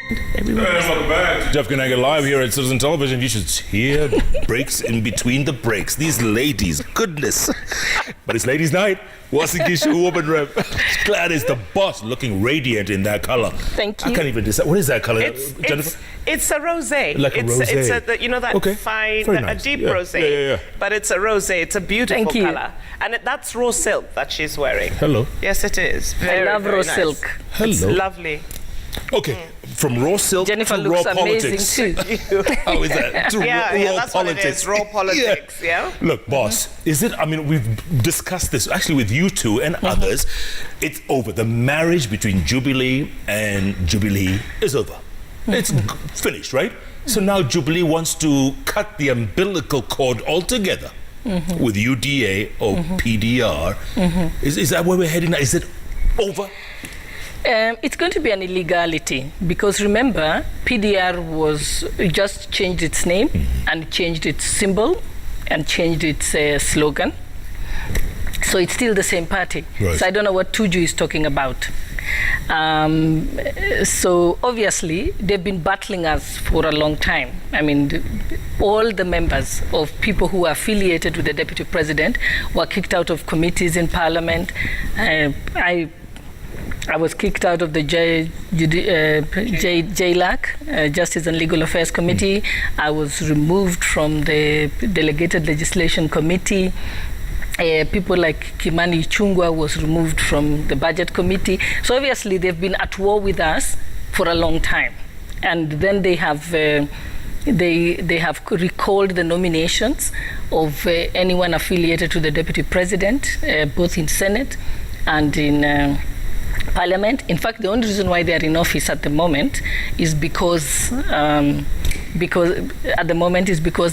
Welcome back. Jeff Koinange live here at Citizen Television. You should hear breaks in between the breaks. These ladies, goodness. But it's ladies' night. Wasikishu Woman Rep. Gladys, the boss, looking radiant in that color. Thank you. I can't even decide. What is that color, Jennifer? It's a rosé. Like a rosé. It's you know that fine, nice. A deep yeah. rosé. Yeah. But it's a rosé. It's a beautiful color. And that's raw silk that she's wearing. Hello. Yes, it is. Very, I love very raw nice. silk. Hello. It's lovely. Okay, from raw silk Jennifer to looks raw amazing politics. too. How is that? To Yeah, raw that's politics. what it is, raw politics, yeah? Look, boss, is it, I mean, we've discussed this, actually with you two and others. It's over. The marriage between Jubilee and Jubilee is over. It's finished, right? So now Jubilee wants to cut the umbilical cord altogether with UDA or PDR. Is that where we're heading now? Is it over? It's going to be an illegality because remember, PDR was just changed its name and changed its symbol and changed its slogan. So it's still the same party. Right. So I don't know what Tuju is talking about. So obviously they've been battling us for a long time. I mean, all the members of people who are affiliated with the deputy president were kicked out of committees in parliament. I was kicked out of the JLAC, Justice and Legal Affairs Committee. I was removed from the Delegated Legislation Committee. People like Kimani Chungwa was removed from the Budget Committee. So obviously they've been at war with us for a long time. And then they have they have recalled the nominations of anyone affiliated to the Deputy President, both in Senate and in Parliament. In fact, the only reason why they are in office at the moment is because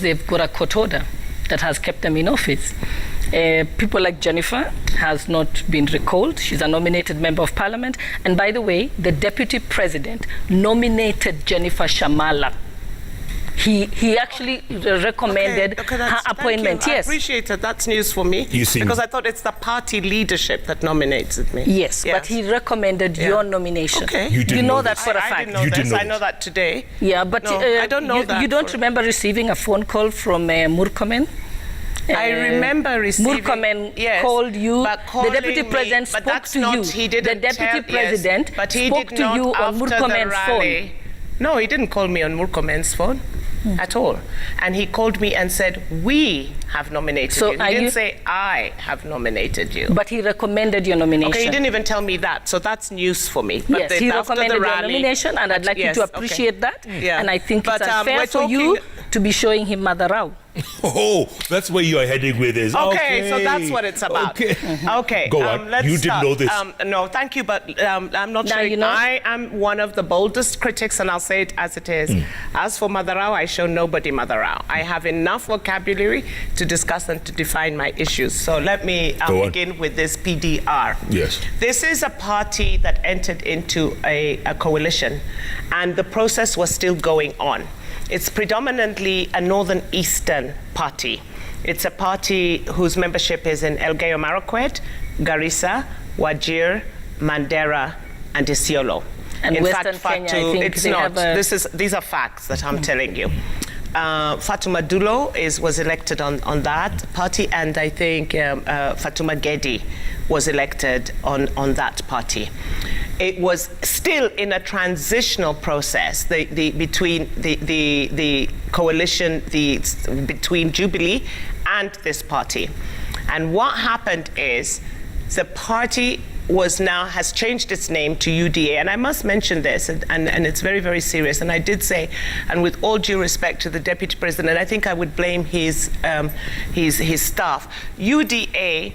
they've got a court order that has kept them in office. People like Jennifer has not been recalled. She's a nominated member of Parliament. And by the way, the Deputy President nominated Jennifer Shamala. He actually recommended her appointment. Yes, I appreciate it. That's news for me. Because I thought it's the party leadership that nominated me. Yes, but he recommended your nomination. Okay, you know that for a fact. I didn't know this. I know that today. Yeah, but no, I don't know that. You don't remember receiving a phone call from Murkomen? I remember receiving. Murkomen called you. The deputy president spoke to you. The deputy president spoke to you on Murkomen's phone. No, he didn't call me on Murkomen's phone at all. And he called me and said, we have nominated you. He didn't say, I have nominated you. But he recommended your nomination. Okay, he didn't even tell me that. So that's news for me. But yes, he recommended your nomination, and I'd like you to appreciate that. Yeah. And I think it's unfair for you to be showing him Madarao. Oh, that's where you are heading with this. Okay, so that's what it's about. Okay, go on. Let's you didn't know this. No, thank you, but I'm not now sure. You know? I am one of the boldest critics, and I'll say it as it is. As for Madarao, I show nobody Madarao. I have enough vocabulary to discuss and to define my issues. So let me begin with this PDR. Yes. This is a party that entered into a coalition, and the process was still going on. It's predominantly a northern eastern party. It's a party whose membership is in Elgeyo Marakwet, Garissa, Wajir, Mandera, and Isiolo. And in Western fact, Kenya, I think it's not. These are facts that I'm telling you. Fatuma Dulo was elected on that party, and I think Fatuma Gedi was elected on that party. It was still in a transitional process between the coalition between Jubilee and this party. And what happened is the party has changed its name to UDA, and I must mention this, and it's very, very serious. And I did say, and with all due respect to the deputy president, I think I would blame his staff. UDA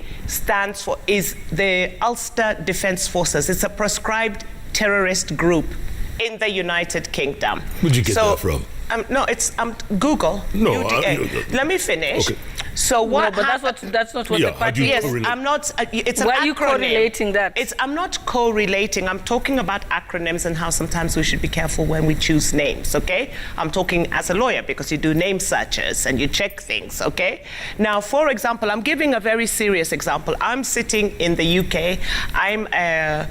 is the Ulster Defence Forces. It's a proscribed terrorist group in the United Kingdom. Where'd you get that from? No, it's Google. No, UDA. Let me finish. Okay. So what? No, but that's not what the how do party you Yes, correlate? I'm not. It's an Why acronym. are you correlating that? I'm not correlating. I'm talking about acronyms and how sometimes we should be careful when we choose names. Okay, I'm talking as a lawyer because you do name searches and you check things. Okay. Now, for example, I'm giving a very serious example. I'm sitting in the UK. I'm a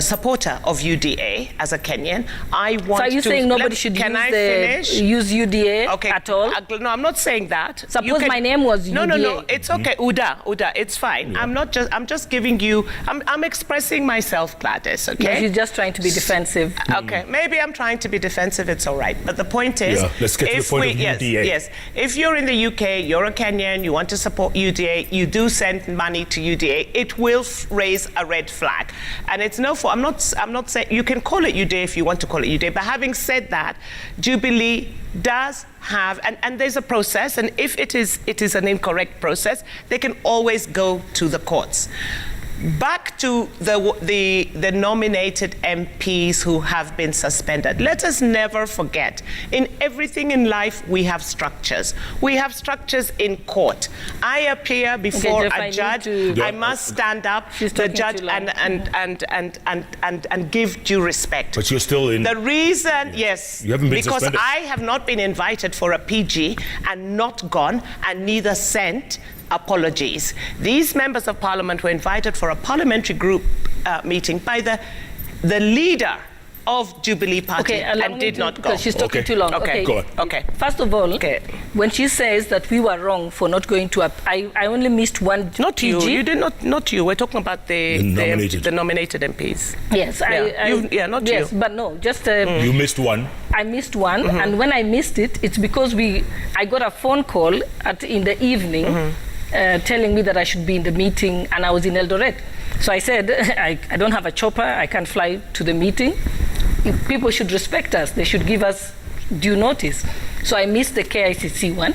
supporter of UDA as a Kenyan. I want. So are you saying nobody should use UDA at all? No, I'm not saying that. Suppose my name was UDA. No. It's okay. Uda. It's fine. Yeah. I'm just giving you. I'm expressing myself, Gladys. Okay. Yeah, she's just trying to be defensive. Okay. Maybe I'm trying to be defensive. It's all right. But the point is, let's get to the point of UDA. Yes. If you're in the UK, you're a Kenyan, you want to support UDA, you do send money to UDA. It will raise a red flag, and it's no fault. I'm not saying you can call it UDA if you want to call it UDA. But having said that, Jubilee does have, and there's a process, and if it is an incorrect process, they can always go to the courts. Back to the nominated MPs who have been suspended. Let us never forget, in everything in life, we have structures. We have structures in court. I appear before a judge. I must stand up to the judge and give due respect. But you're still in. The reason, yes, you haven't been because suspended. I have not been invited for a PG and not gone and neither sent apologies. These members of parliament were invited for a parliamentary group meeting by the leader of Jubilee Party and did not go. Because she's talking too long. Okay. Go on. Okay. First of all, when she says that we were wrong for not going to, I only missed one. Not PG. you. You did not you. We're talking about the nominated MPs. Yes. Not you. Yes, but no, just. You missed one. I missed one, and when I missed it, it's because I got a phone call in the evening. Telling me that I should be in the meeting, and I was in Eldoret. So I said, I don't have a chopper, I can't fly to the meeting. If people should respect us, they should give us due notice. So I missed the KICC one.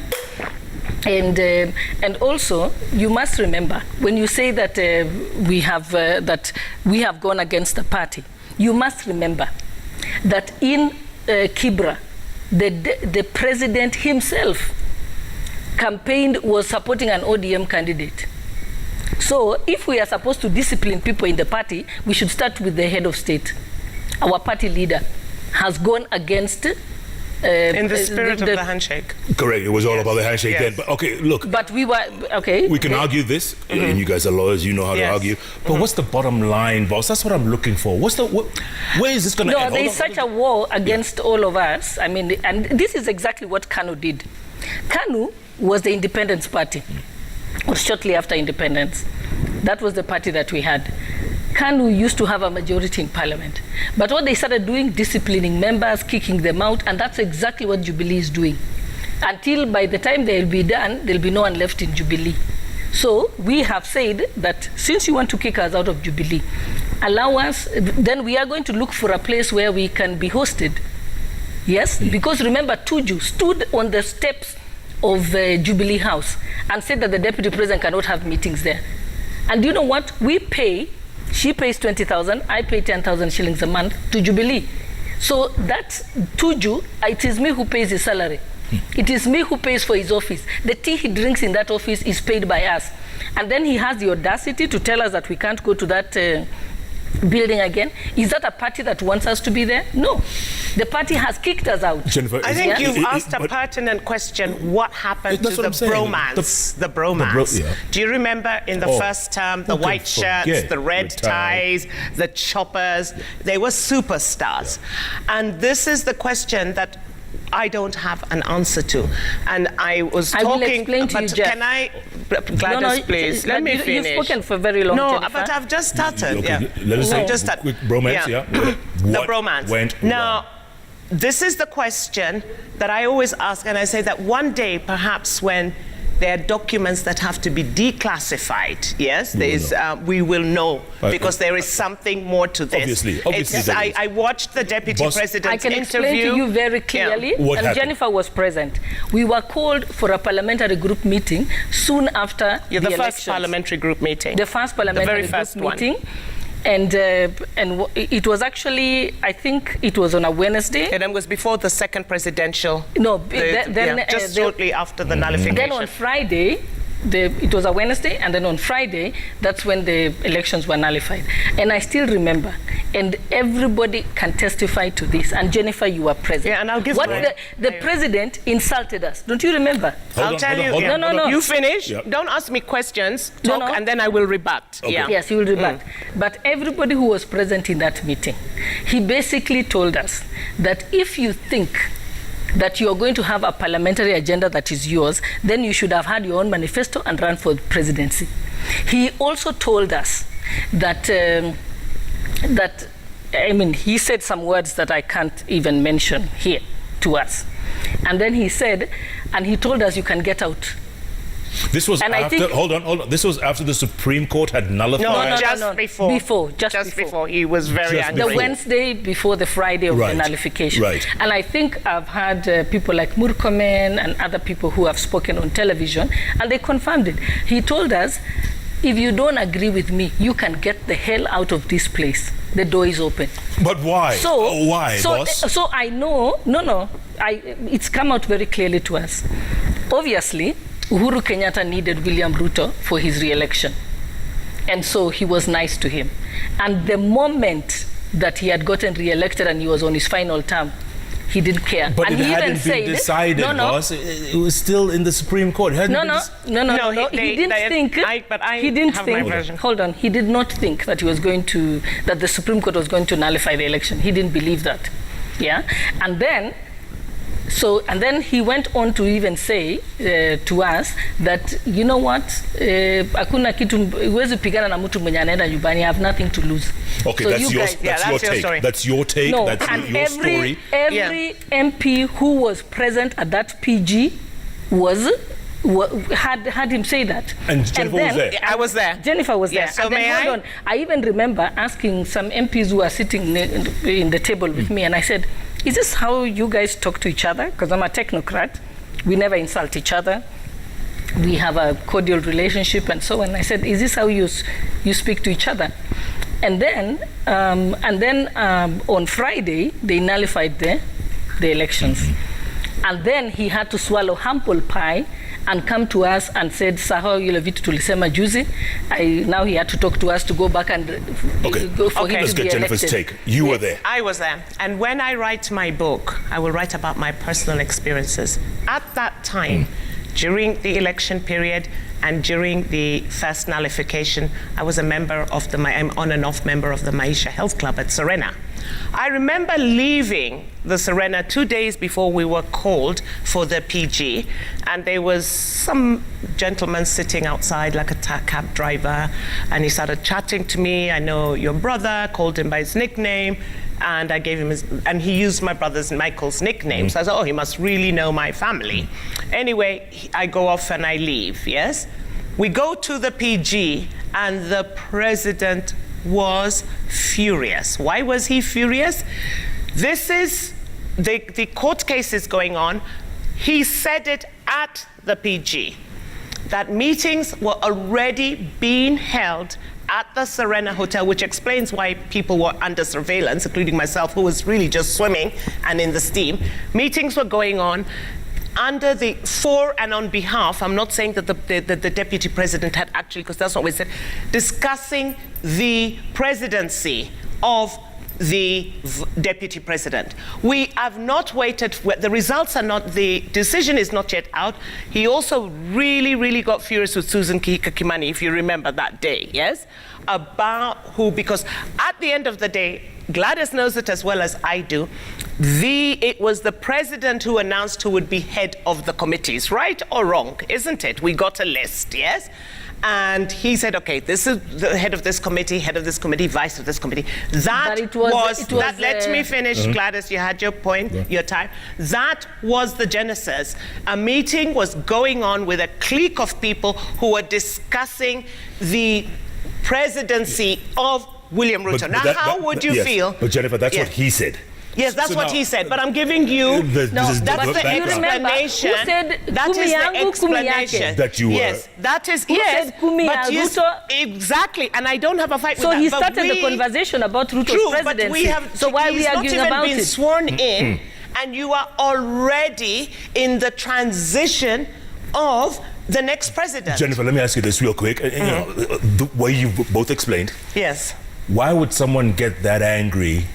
And also, you must remember, when you say that we have gone against the party, you must remember that in Kibra, the president himself was supporting an ODM candidate. So if we are supposed to discipline people in the party, we should start with the head of state. Our party leader has gone against in the spirit of the handshake. Correct. It was all about the handshake then. But okay, look. But we were We can argue this, and you guys are lawyers. You know how to argue. But what's the bottom line, boss? That's what I'm looking for. Where is this going to end? No, there is such a war against all of us. I mean, and this is exactly what KANU did. KANU was the independence party, or shortly after independence. That was the party that we had. KANU used to have a majority in parliament. But what they started doing, disciplining members, kicking them out, and that's exactly what Jubilee is doing. Until by the time they'll be done, there'll be no one left in Jubilee. So we have said that since you want to kick us out of Jubilee, allow us, then we are going to look for a place where we can be hosted. Yes, because remember, Tuju stood on the steps of Jubilee House and said that the deputy president cannot have meetings there. And you know what? She pays 20,000, I pay 10,000 shillings a month to Jubilee. So that's Tuju, it is me who pays his salary. It is me who pays for his office. The tea he drinks in that office is paid by us. And then he has the audacity to tell us that we can't go to that building again. Is that a party that wants us to be there? No. The party has kicked us out. Jennifer, I think you've asked a pertinent question. What happened to the bromance? The bromance. Do you remember in the first term, the white shirts, the red ties, the choppers? They were superstars. And this is the question that I don't have an answer to. And I was talking... I will explain to you, Jeff. Can I... Gladys, please, let me finish. You've spoken for very long, Jennifer. But I've just started. Let us say quick bromance, The bromance. Now, this is the question that I always ask, and I say that one day, perhaps when there are documents that have to be declassified, yes, we will know, because there is something more to this. Obviously. I watched the deputy president's interview. I can explain to you very clearly, and Jennifer was present. We were called for a parliamentary group meeting soon after the elections. The first parliamentary group meeting. The first parliamentary group meeting. And it was actually, I think it was on a Wednesday. And it was before the second presidential. No, just shortly after the nullification. Then on Friday, it was a Wednesday, and then on Friday, that's when the elections were nullified. And I still remember, and everybody can testify to this. And Jennifer, you were present. Yeah, and I'll give the president insulted us. Don't you remember? I'll tell you. No. You finish. Yep. Don't ask me questions. No, Talk, no. and then I will rebut. Okay. Yeah. Yes, he will rebut. But everybody who was present in that meeting, he basically told us that if you think that you are going to have a parliamentary agenda that is yours, then you should have had your own manifesto and run for the presidency. He also told us that, he said some words that I can't even mention here to us. And then he said, and he told us you can get out. This was And I after, think- hold on. This was after the Supreme Court had nullified. No, before. Just before. He was very Just angry. The Wednesday before the Friday of the Right, nullification. right. And I think I've had people like Murkomen and other people who have spoken on television, and they confirmed it. He told us, if you don't agree with me, you can get the hell out of this place. The door is open. But why? Why, boss? So I know, it's come out very clearly to us. Obviously, Uhuru Kenyatta needed William Ruto for his re-election. And so he was nice to him. And the moment that he had gotten re-elected and he was on his final term, he didn't care. But and it he hadn't even been decided, boss. It was still in the Supreme Court. He didn't think. He didn't have think. my version. Hold on. He did not think that that the Supreme Court was going to nullify the election. He didn't believe that. Yeah. And then he went on to even say to us that, you know what, hakuna kitu, huwezi pigana na mtu mwenye anaenda nyumbani. I have nothing to lose. Okay, So that's you your guys- that's your take. story. That's your take. No, That's and your story. every MP who was present at that PG had him say that. And Jennifer was there. I was there. Jennifer was there. Yes, so and then, may hold I? on. I even remember asking some MPs who are sitting in the table with me, and I said, is this how you guys talk to each other? Because I'm a technocrat. We never insult each other. We have a cordial relationship and so on. I said, is this how you speak to each other? And then on Friday, they nullified the elections. And then he had to swallow humble pie and come to us and said, sahau yule vitu tulisema juzi. Now he had to talk to us to go back and go for him Let's to be get Jennifer's elected. take. You were there. I was there. And when I write my book, I will write about my personal experiences. At that time, during the election period and during the first nullification, I was a member of I'm on and off member of the Maisha Health Club at Serena. I remember leaving the Serena 2 days before we were called for the PG, and there was some gentleman sitting outside like a cab driver, and he started chatting to me. I know your brother, called him by his nickname, and I gave him and he used my brother's Michael's nickname. So I said, oh, he must really know my family. Anyway, I go off and I leave, yes? We go to the PG, and the president was furious. Why was he furious? This is, the court case is going on. He said it at the PG, that meetings were already being held at the Serena Hotel, which explains why people were under surveillance, including myself, who was really just swimming and in the steam. Meetings were going on for and on behalf, I'm not saying that the deputy president had actually, because that's not what we said, discussing the presidency of the deputy president. We have not waited, the results are not, the decision is not yet out. He also really got furious with Susan Kimani, if you remember that day, yes? About because at the end of the day, Gladys knows it as well as I do, it was the president who announced who would be head of the committees, right or wrong, isn't it? We got a list, yes? And he said, okay, this is the head of this committee, vice of this committee. Let me finish, Gladys, you had your point, your time. That was the genesis. A meeting was going on with a clique of people who were discussing the presidency of William Ruto. How would you feel? But Jennifer, that's what he said. Yes, that's what he said, but I'm giving you, that's the explanation. Who said, that is the explanation. That you were. Yes, that is, who said Ruto? Exactly, and I don't have a fight with that. So he started the conversation about Ruto's presidency. So why are we arguing about it? He's not even been sworn in, and you are already in the transition of the next president. Jennifer, let me ask you this real quick. You know, the way you both explained. Yes. Why would someone get that angry?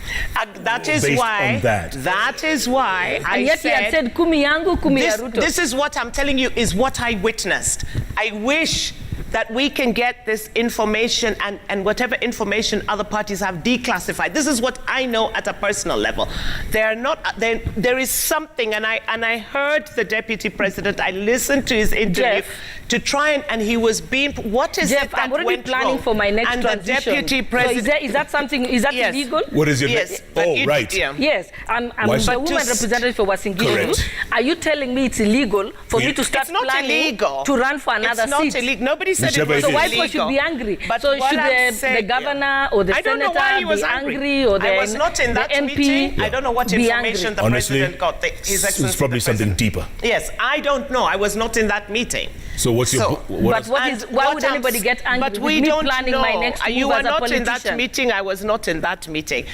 That is based why. on that? That is why I And yet he had said, kumi yangu, kumi ya Ruto. this is what I'm telling you is what I witnessed. I wish that we can get this information and whatever information other parties have declassified. This is what I know at a personal level. There is something, and I heard the deputy president. I listened to his interview to try and he was being. What is Jeff, it that I'm already went planning wrong? for my next and transition. The deputy president. So is that something? Is that Yes. illegal? What is your Yes. right. Yeah. Yes, I'm Why the so- woman representative for Wasingishu. Correct. Are you telling me it's illegal for me to start It's not planning illegal. to run for another It's not seat? illegal. Nobody said Whichever it was it So is. why illegal. should be angry? But So what should I'm the saying- governor or the I don't know senator why he was be angry or the I was not in that MP meeting. I don't know what be information angry? the Honestly, president got. His it's Excellency, probably the something president. deeper. Yes, I don't know. I was not in that meeting. So what's your... So- what But is- why would anybody get angry But with we me don't planning know. my next move You were as a not in that politician? meeting. I was not in that meeting.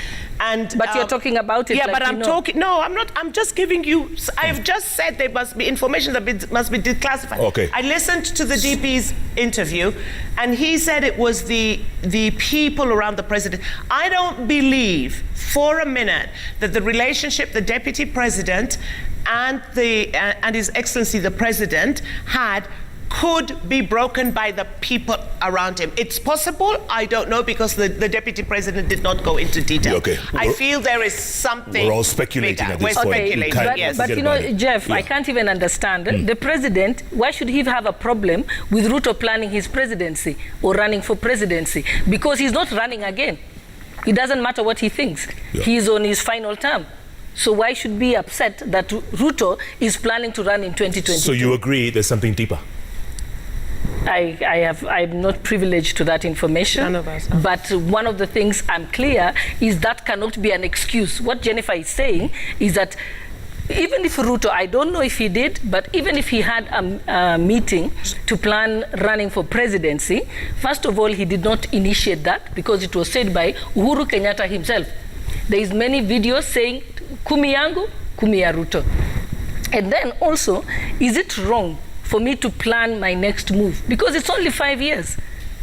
And But you're talking about it Yeah, like but you I'm know. talking. No, I'm not. I'm just giving you. I've just said there must be information that must be declassified. Okay. I listened to the DP's interview, and he said it was the people around the president. I don't believe for a minute that the relationship the deputy president and His Excellency the President had could be broken by the people around him. It's possible, I don't know, because the deputy president did not go into detail. Okay. I feel there is something. We're all speculating bigger. at this We're point. speculating, We can't- yes. But Forget you know, about it. Jeff, I Yeah. can't even understand. The president, why should he have a problem with Ruto planning his presidency or running for presidency? Because he's not running again. It doesn't matter what he thinks. Yeah. He's on his final term. So why should we be upset that Ruto is planning to run in 2022? So you agree there's something deeper? I'm not privileged to that information. None of us are. But one of the things I'm clear is that cannot be an excuse. What Jennifer is saying is that even if Ruto, I don't know if he did, but even if he had a meeting to plan running for presidency, first of all, he did not initiate that because it was said by Uhuru Kenyatta himself. There is many videos saying, kumi yangu, kumi ya Ruto. And then also, is it wrong for me to plan my next move? Because it's only 5 years.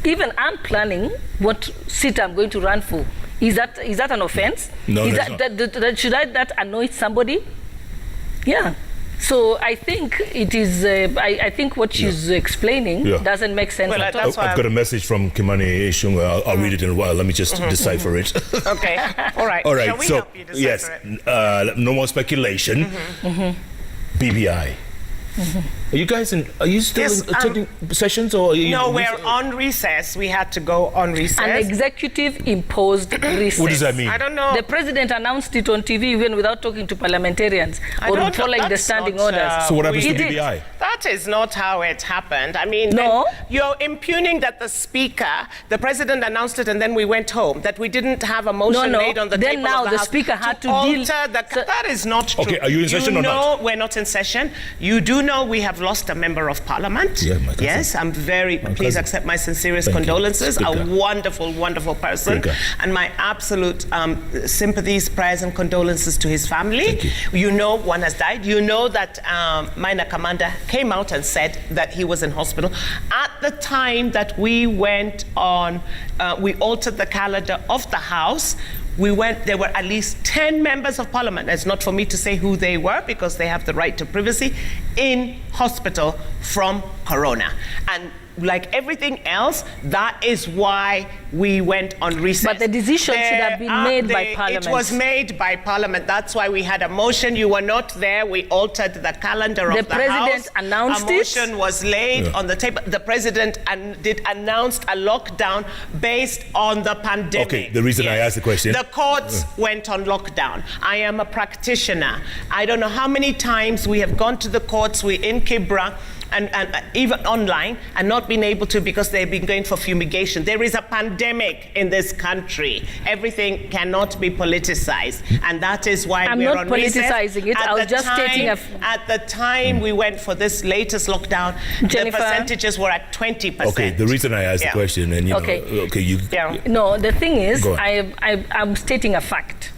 Even I'm planning what seat I'm going to run for. Is that an offense? No, is that's not. Should that annoy somebody? Yeah. So I think it is. I think what she's explaining doesn't make sense Well, at all. that's why I've got a message from Kimani Ichung'wah. I'll read it in a while. Let me just decipher it. Okay. All right. All right. Shall we So help you decipher yes, it? no more speculation. BBI. Are you guys are you still Yes, attending sessions or? Are you No, we're on recess. We had to go on recess. An executive imposed recess. What does that mean? I don't know. The president announced it on TV even without talking to parliamentarians or don't know. following the That's standing not, orders. So what happens to He did. BBI? That is not how it happened. I mean, No. you're impugning that the president announced it and then we went home, that we didn't have a motion No. made on the Then table now of the the House speaker had to alter deal- So- that is not true. Okay, are you in session or not? No, we're not in session. You do know we have lost a member of parliament. Yeah, my cousin. Yes, I'm very, please cousin. accept my sincerest Thank you. condolences. A Speaker. wonderful, wonderful person. Speaker. And my absolute sympathies, prayers, and condolences to his family. Thank you. You know one has died. You know that minor commander came out and said that he was in hospital. At the time that we went on, we altered the calendar of the House. There were at least 10 members of parliament. It's not for me to say who they were because they have the right to privacy, in hospital from corona. And like everything else, that is why we went on recess. But the decision should have been made by Parliament. It was made by Parliament. That's why we had a motion. You were not there. We altered the calendar of the President House. announced a it. motion was laid on the table. The President did announce a lockdown based on the pandemic. Okay, the reason I asked the question. The courts went on lockdown. I am a practitioner. I don't know how many times we have gone to the courts. We're in Kibra. And even online, and not been able to because they've been going for fumigation. There is a pandemic in this country. Everything cannot be politicized, and that is why I'm we're not on recess. politicizing it. I was just stating At the time we went for this latest lockdown, Jennifer? the percentages were at 20%. Okay, the reason I asked the question, and you know, Okay. you. Yeah. No, the thing is, Go on. I'm stating a fact.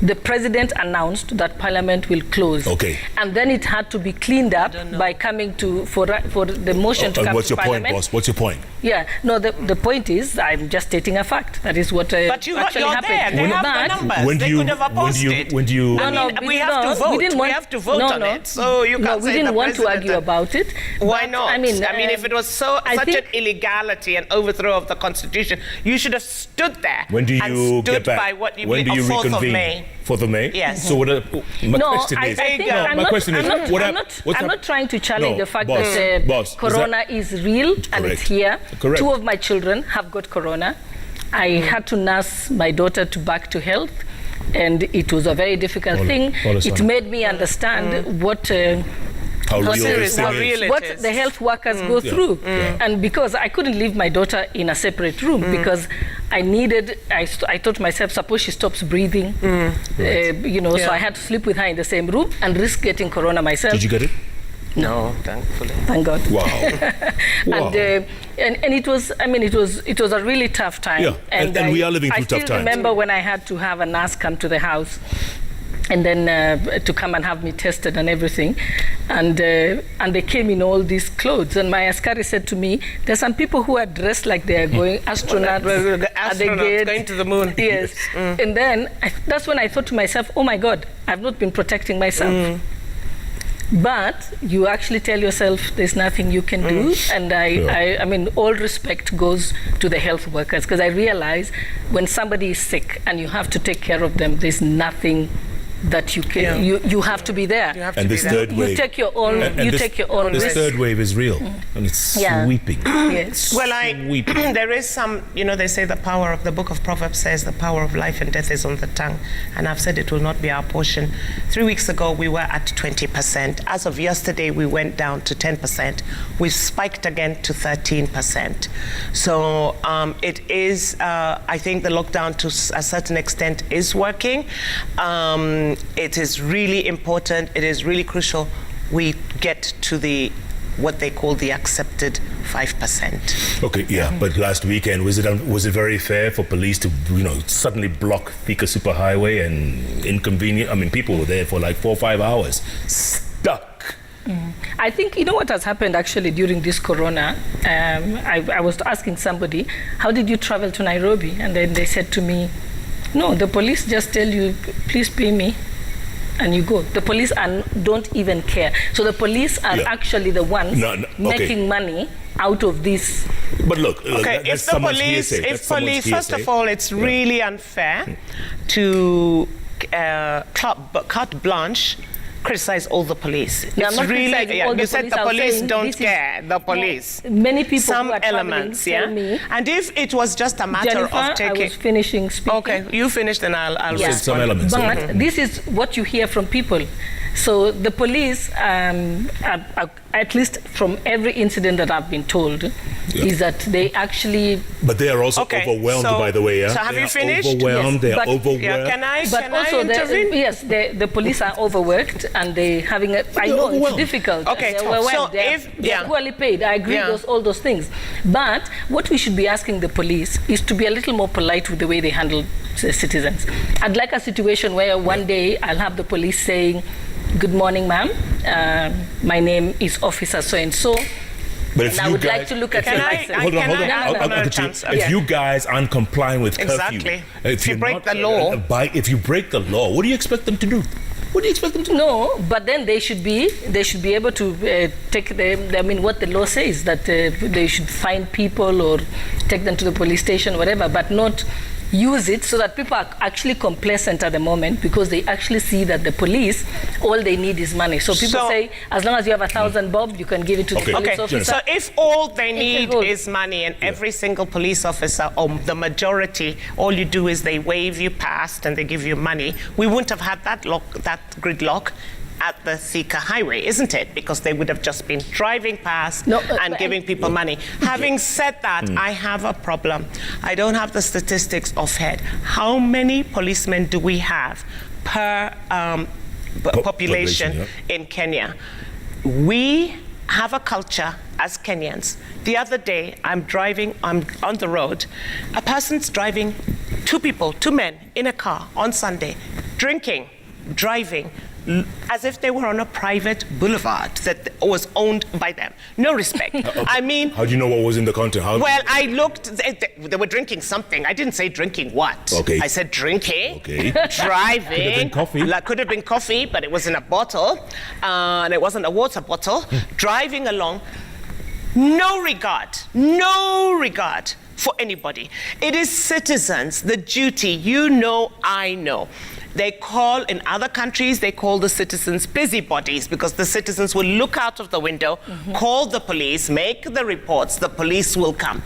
the president announced that Parliament will close. Okay. And then it had to be cleaned up by coming to for the motion to come what's to your Parliament. point, boss? What's your point? Yeah, no, the point is, I'm just stating a fact. That is what but you're actually happened. there. They have the numbers. When do They you, could have opposed it. when do you, I mean, we have to vote. We have to vote on it. So you can't we say didn't the want to president- argue about it. Why but, not? I mean, if it was such an illegality and overthrow of the Constitution, you should have stood there. when do and you stood get back? by what you when do you 4th reconvene? of May. 4th of May? Yes. So what? My question I is. think No, my question is. What I'm not trying to challenge the fact boss, that boss, Corona is real and it's here. Correct. 2 of my children have got Corona. I had to nurse my daughter back to health, and it was a very difficult thing. It made me understand what how real this thing is. what the health workers go through. And because I couldn't leave my daughter in a separate room because I thought to myself, suppose she stops breathing, so I had to sleep with her in the same room and risk getting Corona myself. Did you get it? No, thankfully. Thank God. Wow. Wow. And it was, I mean, it was a really tough time. Yeah, and we are living through tough times. I still remember when I had to have a nurse come to the house and then to come and have me tested and everything. And they came in all these clothes. And my askari said to me, there's some people who are dressed like they are going astronauts at the gate. Going to the moon. Yes. And then that's when I thought to myself, oh my God, I've not been protecting myself. But you actually tell yourself there's nothing you can do. And I mean, all respect goes to the health workers, because I realize when somebody is sick and you have to take care of them, there's nothing that you can. You have to be there. And this third wave. You take your own. Take your own This risk. third wave is real, and it's sweeping. Yes. Well, there is some, they say the power of the book of Proverbs says the power of life and death is on the tongue. And I've said it will not be our portion. 3 weeks ago, we were at 20%. As of yesterday, we went down to 10%. We've spiked again to 13%. So it is, I think the lockdown to a certain extent is working. It is really important. It is really crucial we get to what they call the accepted 5%. Okay, yeah, but last weekend was it very fair for police to suddenly block Thika Superhighway and inconvenient? I mean, people were there for like 4 or 5 hours, stuck. I think what has happened actually during this Corona. I was asking somebody, how did you travel to Nairobi? And then they said to me, no, the police just tell you, please pay me, and you go. The police don't even care. So the police are actually the ones making money out of this. But look, okay, that's someone's hearsay. If police, first of all, it's really unfair to carte blanche criticize all the police. No, it's really, you said the police don't care. The police. Many people. Some who are elements, tell me, and if it was just a matter Jennifer, of taking. I was finishing speaking. Okay, you finished, and I'll respond. Some elements. But this is what you hear from people. So the police, at least from every incident that I've been told, is that they actually. But they are also overwhelmed, by the way. So have you finished? Overwhelmed. Yes, they are overworked. Yeah, can I intervene? Yes, the police are overworked and they having a. I know it's difficult. Okay, they're overwhelmed. So they're poorly paid. I agree with all those things. But what we should be asking the police is to be a little more polite with the way they handle the citizens. I'd like a situation where one day I'll have the police saying, "Good morning, ma'am. My name is Officer so-and-so. But if I would like to look at your license." Hold on. If you guys aren't complying with curfew, if you break the law, if you break the law, what do you expect them to do? What do you expect them to do? No, but then they should be able to take what the law says, that they should find people or take them to the police station, whatever, but not use it so that people are actually complacent at the moment, because they actually see that the police, all they need is money. So people say, as long as you have 1,000 bob, you can give it to the police officer. So if all they need is money, and every single police officer, or the majority, all you do is they wave you past and they give you money, we wouldn't have had that gridlock at the Thika highway, isn't it? Because they would have just been driving past and giving people money. Having said that, I have a problem. I don't have the statistics offhand. How many policemen do we have per population in Kenya? We have a culture as Kenyans. The other day, I'm on the road. A person's driving, two men in a car on Sunday, drinking, driving, as if they were on a private boulevard that was owned by them. No respect. I mean... How do you know what was in the content? Well, I looked, they were drinking something. I didn't say drinking what. Okay. I said drinking, okay. driving. Could have been coffee. Could have been coffee, but it was in a bottle, and it wasn't a water bottle. Driving along. No regard for anybody. It is citizens, the duty, you know, I know. They call, in other countries, they call the citizens busybodies because the citizens will look out of the window, call the police, make the reports, the police will come.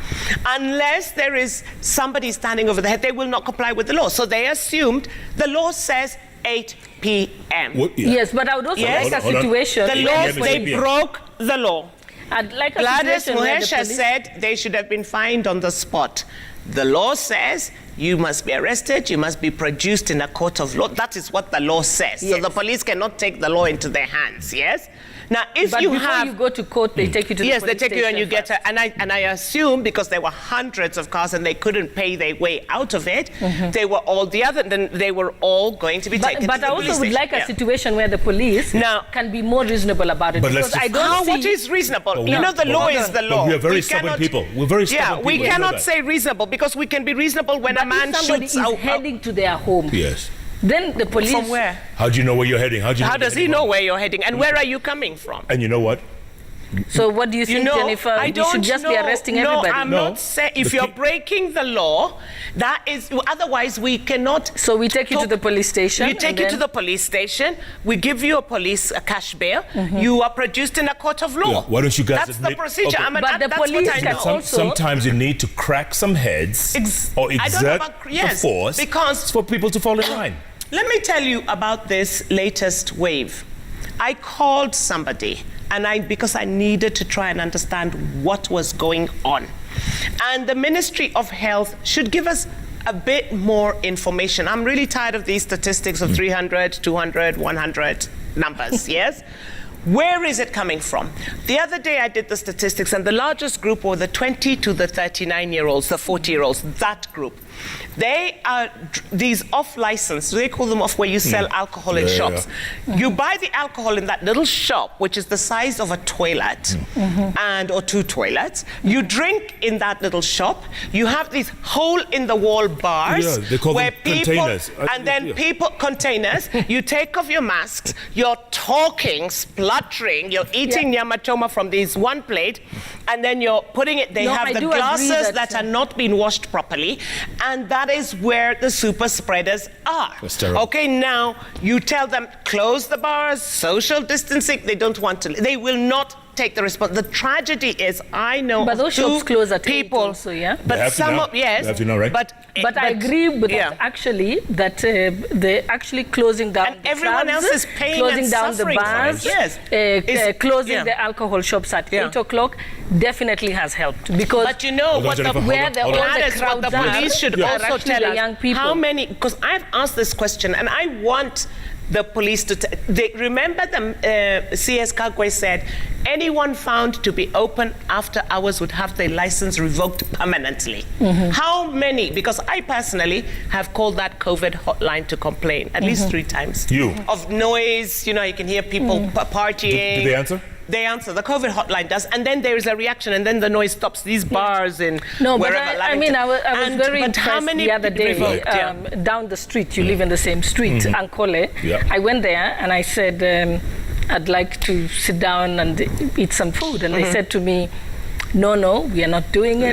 Unless there is somebody standing over the head, they will not comply with the law. So they assumed the law says 8 p.m. Yes, but I would also like a situation... The law, they broke the law. I'd like a Gladys situation where the Muhesha police... said they should have been fined on the spot. The law says you must be arrested, you must be produced in a court of law. That is what the law says. Yes. So the police cannot take the law into their hands, yes? Now, if but you before have... you go to court, they take you to the Yes, police they take you and you station get... And I assume, because there were hundreds of cars and they couldn't pay their way out of it, they were all then they were all going to be taken to the police But I also would station. like a situation where the police can be more reasonable about it. But Because I don't see... What is reasonable? You know, the law is the law. But we are very stubborn people. We're very stubborn people. Yeah, we cannot say reasonable because we can be reasonable when a man shoots somebody is heading to their home. Yes. Then the police... From where? How do you know where you're heading? How does he know where you're heading? And where are you coming from? And you know what? So what do you think, Jennifer? I don't should just be arresting everybody? No, I'm not saying... If you're breaking the law, that is... Otherwise, we cannot... So we take you to the police station? We take you to the police station. We give you a cash bail. You are produced in a court of law. Yeah. Why don't you guys That's the procedure. Okay. But the police can also... Sometimes you need to crack some heads or exert the force because for people to fall in line. Let me tell you about this latest wave. I called somebody because I needed to try and understand what was going on. And the Ministry of Health should give us a bit more information. I'm really tired of these statistics of 300, 200, 100 numbers, yes? Where is it coming from? The other day I did the statistics and the largest group were the 20 to the 39-year-olds, the 40-year-olds, that group. They are these off-license, they call them off where you sell alcohol in shops. You buy the alcohol in that little shop, which is the size of a toilet or 2 toilets. You drink in that little shop. You have these hole-in-the-wall bars they call where them people... containers. And then containers, you take off your masks, you're talking, spluttering, you're eating nyama choma from this one plate, and then you're putting it... They have the glasses that are not being washed properly, and that is where the super spreaders are. That's terrible. Okay, now you tell them, close the bars, social distancing, they don't want to, they will not take the response. The tragedy is, I know but those shops close at people, 8 also, yeah? But some of, yes. They have to know, right? But I agree with that, actually, that they're actually closing down and the everyone clubs, else is paying closing and down the suffering bars, for it. Yes. closing the alcohol shops at 8 o'clock definitely has helped. Because but you know what Jennifer, where the police should also tell us young people. How many, because I've asked this question and I want the police to remember the CS Kagwe said anyone found to be open after hours would have their license revoked permanently. How many? Because I personally have called that COVID hotline to complain at least 3 times. You? Of noise, you know, you can hear people partying. Did they answer? They answer. The COVID hotline does, and then there is a reaction, and then the noise stops. These bars in wherever. I mean, I was very impressed the other day. Down the street, you live in the same street, Ankole. I went there and I said, I'd like to sit down and eat some food, and they said to me, no, we are not doing it.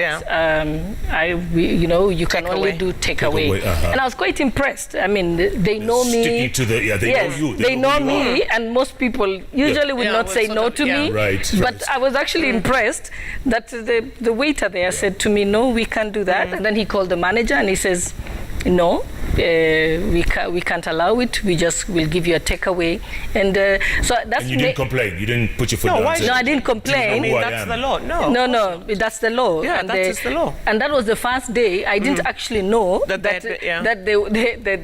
You can only do takeaway. And I was quite impressed. I mean, they know me. Sticking to the, they know you. They know me, and most people usually would not say no to me. Right. But I was actually impressed that the waiter there said to me, no, we can't do that. And then he called the manager and he says, no, we can't allow it. We just will give you a takeaway. And so that's... And you didn't complain? You didn't put your foot down? No, I didn't complain. I mean, that's the law. No, that's the law. Yeah, and that is the law. And that was the first day. I didn't actually know that they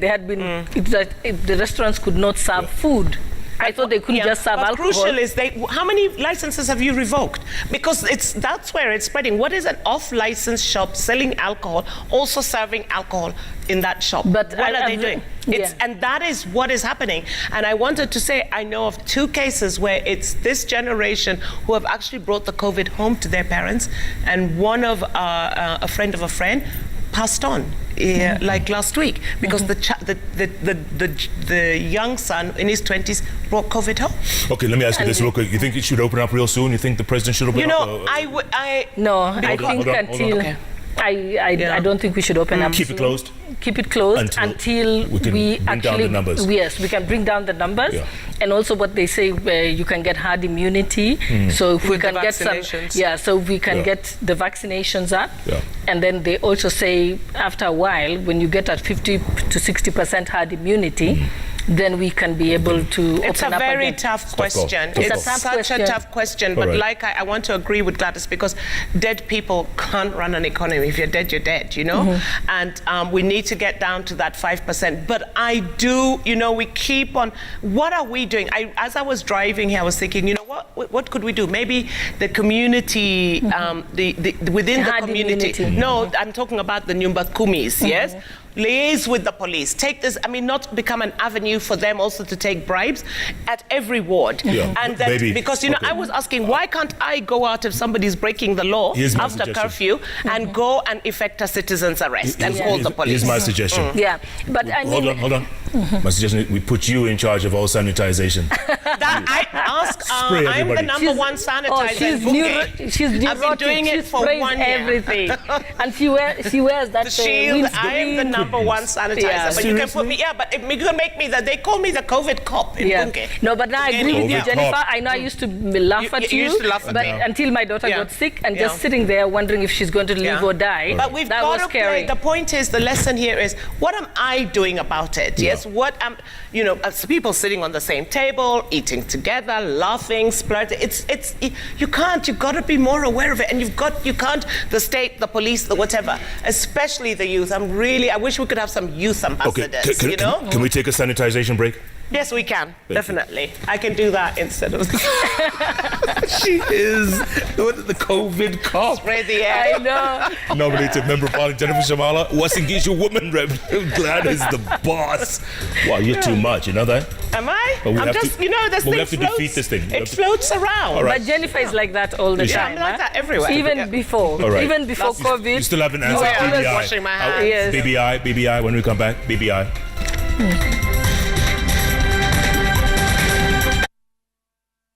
had been... That the restaurants could not serve food I thought they couldn't just serve alcohol. Crucial is how many licenses have you revoked? Because that's where it's spreading. What is an off-license shop selling alcohol, also serving alcohol in that shop? But what are they doing? Yeah. And that is what is happening. And I wanted to say, I know of 2 cases where it's this generation who have actually brought the COVID home to their parents, and one of a friend of a friend passed on like last week because the young son in his 20s brought COVID home. Okay, let me ask you this real quick. You think it should open up real soon? You think the president should open up? I don't think we should open up. Keep it closed? Keep it closed until we can bring down the numbers. Yes, we can bring down the numbers. Yeah. And also what they say, you can get hard immunity. So if we can get get the vaccinations up. Yeah. And then they also say after a while, when you get at 50 to 60% hard immunity, then we can be able to open up. It's a very tough question. It's such a tough question. But like I want to agree with Gladys, because dead people can't run an economy. If you're dead, you're dead, you know? And we need to get down to that 5%. But I do, we keep on, what are we doing? As I was driving here, I was thinking, what could we do? Maybe the community, within the community. No, I'm talking about the Nyumba Kumis, yes? Liaise with the police. Take this, not become an avenue for them also to take bribes at every ward. Yeah. And that, because, I was asking, why can't I go out if somebody's breaking the law after curfew and go and effect a citizen's arrest and call the police? Here's my suggestion. Yeah, but Hold on. My suggestion is we put you in charge of all sanitization. I'm the number one sanitizer. She's I've been doing it for 1 year. Everything. And she wears that shield. I am the number one sanitizer. Yeah. But you can put me, but you can make me that. They call me the COVID cop in Bunke. No, but now I agree with you, Jennifer. I know I used to laugh at you. Used to laugh at but until my daughter got sick and just sitting there wondering if she's going to live or die. But we've got to play. The point is, the lesson here is, what am I doing about it? Yes, what am, as people sitting on the same table, eating together, laughing, splurting. You can't. You've got to be more aware of it, and you can't. The state, the police, the whatever, especially the youth. I wish we could have some youth ambassadors. Can we take a sanitization break? Yes, we can. Definitely. I can do that instead of... She is the COVID cop. Spray the air. I know. Nominated Member of Parliament Jennifer Shamala, Wasinggishu Woman Rep. Glad is the boss. Wow, you're too much, you know that? Am I? I'm just, this thing we have to defeat this thing. It floats around. Right. But Jennifer is like that all the time. I'm like that everywhere. Even before. Right. Even before COVID. You still haven't answered BBI. Washing my hands. BBI, when we come back, BBI.